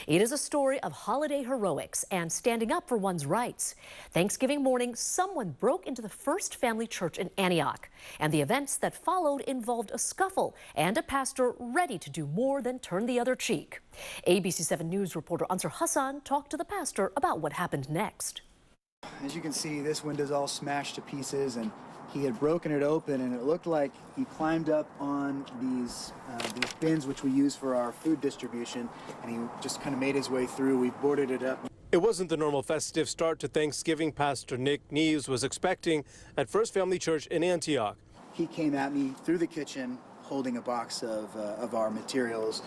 It is a story of holiday heroics and standing up for one's rights. Thanksgiving morning, someone broke into the First Family Church in Antioch, and the events that followed involved a scuffle and a pastor ready to do more than turn the other cheek. ABC 7 News reporter Ansar Hassan talked to the pastor about what happened next. As you can see, this window's all smashed to pieces, and he had broken it open, and it looked like he climbed up on these bins which we use for our food distribution, and he just kind of made his way through. We've boarded it up. It wasn't the normal festive start to Thanksgiving Pastor Nick Neves was expecting at First Family Church in Antioch. He came at me through the kitchen holding a box of our materials.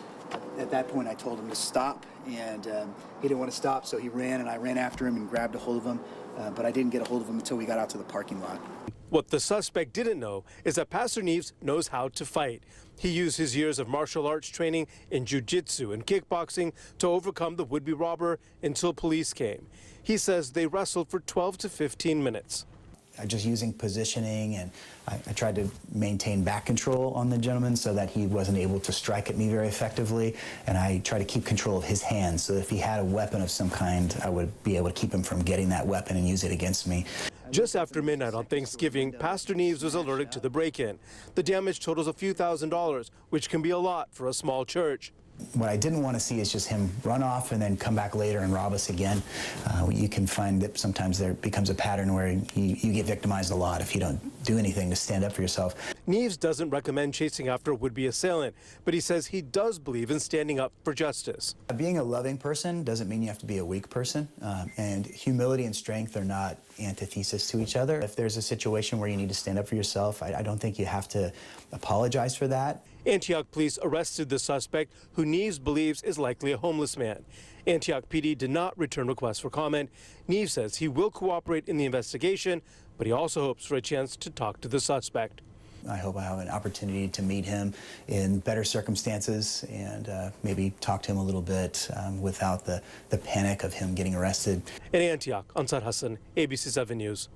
At that point, I told him to stop, and he didn't want to stop, so he ran, and I ran after him and grabbed a hold of him, but I didn't get a hold of him until we got out to the parking lot. What the suspect didn't know is that Pastor Neves knows how to fight. He used his years of martial arts training in jiu-jitsu and kickboxing to overcome the would-be robber until police came. He says they wrestled for 12 to 15 minutes. Just using positioning, and I tried to maintain back control on the gentleman so that he wasn't able to strike at me very effectively, and I tried to keep control of his hands so that if he had a weapon of some kind, I would be able to keep him from getting that weapon and use it against me. Just after midnight on Thanksgiving, Pastor Neves was alerted to the break-in. The damage totals a few $1,000s, which can be a lot for a small church. What I didn't want to see is just him run off and then come back later and rob us again. You can find that sometimes there becomes a pattern where you get victimized a lot if you don't do anything to stand up for yourself. Neves doesn't recommend chasing after a would-be assailant, but he says he does believe in standing up for justice. Being a loving person doesn't mean you have to be a weak person, and humility and strength are not antithesis to each other. If there's a situation where you need to stand up for yourself, I don't think you have to apologize for that. Antioch police arrested the suspect, who Neves believes is likely a homeless man. Antioch PD did not return requests for comment. Neves says he will cooperate in the investigation, but he also hopes for a chance to talk to the suspect. I hope I have an opportunity to meet him in better circumstances and maybe talk to him a little bit without the panic of him getting arrested. In Antioch, Ansar Hassan, ABC 7 News.